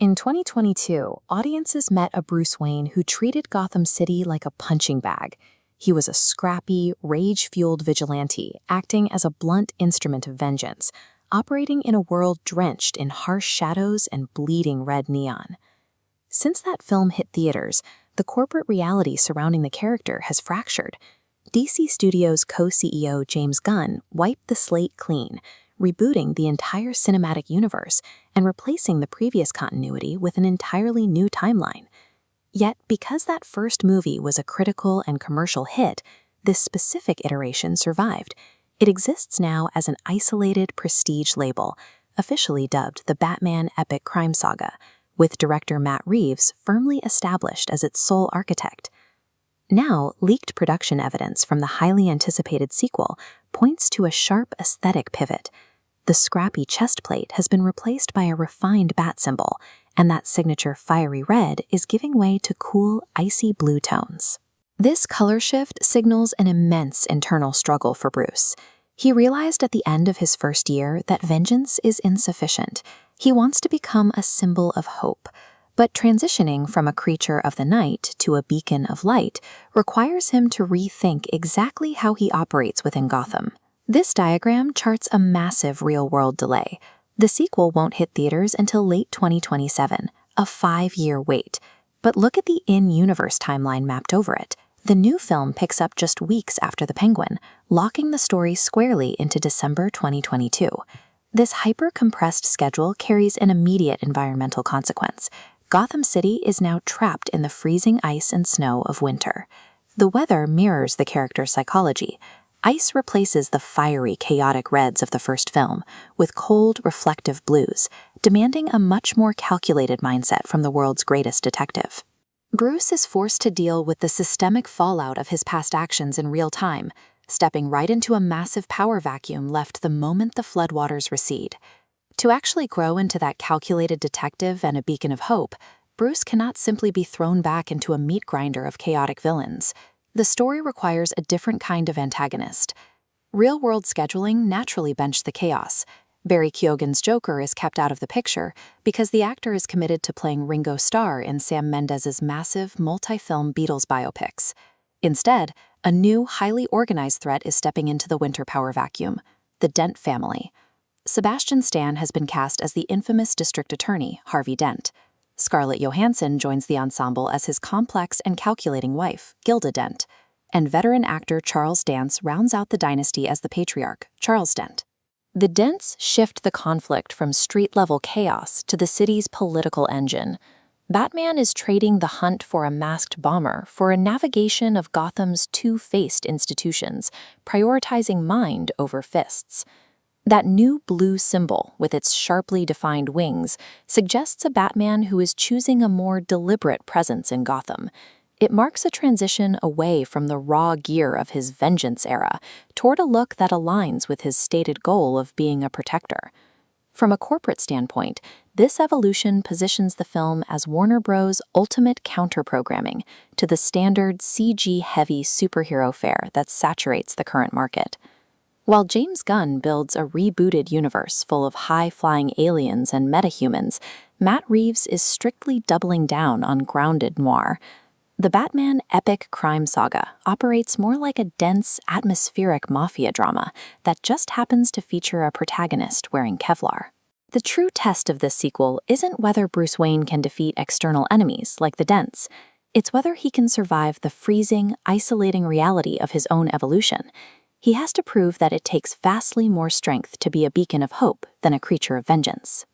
In 2022, audiences met a Bruce Wayne who treated Gotham City like a punching bag. He was a scrappy, rage-fueled vigilante, acting as a blunt instrument of vengeance, operating in a world drenched in harsh shadows and bleeding red neon. Since that film hit theaters, the corporate reality surrounding the character has fractured. DC Studios co-CEO James Gunn wiped the slate clean, rebooting the entire cinematic universe and replacing the previous continuity with an entirely new timeline. Yet, because that first movie was a critical and commercial hit, this specific iteration survived. It exists now as an isolated prestige label, officially dubbed the Batman Epic Crime Saga, with director Matt Reeves firmly established as its sole architect. Now, leaked production evidence from the highly anticipated sequel points to a sharp aesthetic pivot. The scrappy chest plate has been replaced by a refined bat symbol, and that signature fiery red is giving way to cool, icy blue tones. This color shift signals an immense internal struggle for Bruce. He realized at the end of his first year that vengeance is insufficient. He wants to become a symbol of hope, but transitioning from a creature of the night to a beacon of light requires him to rethink exactly how he operates within Gotham. This diagram charts a massive real-world delay. The sequel won't hit theaters until late 2027, a 5-year wait. But look at the in-universe timeline mapped over it. The new film picks up just weeks after The Penguin, locking the story squarely into December 2022. This hyper-compressed schedule carries an immediate environmental consequence. Gotham City is now trapped in the freezing ice and snow of winter. The weather mirrors the character's psychology. Ice replaces the fiery, chaotic reds of the first film, with cold, reflective blues, demanding a much more calculated mindset from the world's greatest detective. Bruce is forced to deal with the systemic fallout of his past actions in real time, stepping right into a massive power vacuum left the moment the floodwaters recede. To actually grow into that calculated detective and a beacon of hope, Bruce cannot simply be thrown back into a meat grinder of chaotic villains. The story requires a different kind of antagonist. Real-world scheduling naturally benched the chaos. Barry Keoghan's Joker is kept out of the picture because the actor is committed to playing Ringo Starr in Sam Mendes's massive, multi-film Beatles biopics. Instead, a new, highly organized threat is stepping into the winter power vacuum: the Dent family. Sebastian Stan has been cast as the infamous district attorney, Harvey Dent. Scarlett Johansson joins the ensemble as his complex and calculating wife, Gilda Dent, and veteran actor Charles Dance rounds out the dynasty as the patriarch, Charles Dent. The Dents shift the conflict from street-level chaos to the city's political engine. Batman is trading the hunt for a masked bomber for a navigation of Gotham's two-faced institutions, prioritizing mind over fists. That new blue symbol, with its sharply defined wings, suggests a Batman who is choosing a more deliberate presence in Gotham. It marks a transition away from the raw gear of his vengeance era toward a look that aligns with his stated goal of being a protector. From a corporate standpoint, this evolution positions the film as Warner Bros.' ultimate counter-programming to the standard CG-heavy superhero fare that saturates the current market. While James Gunn builds a rebooted universe full of high-flying aliens and metahumans, Matt Reeves is strictly doubling down on grounded noir. The Batman Epic Crime Saga operates more like a dense, atmospheric mafia drama that just happens to feature a protagonist wearing Kevlar. The true test of this sequel isn't whether Bruce Wayne can defeat external enemies like the Dents. It's whether he can survive the freezing, isolating reality of his own evolution. He has to prove that it takes vastly more strength to be a beacon of hope than a creature of vengeance.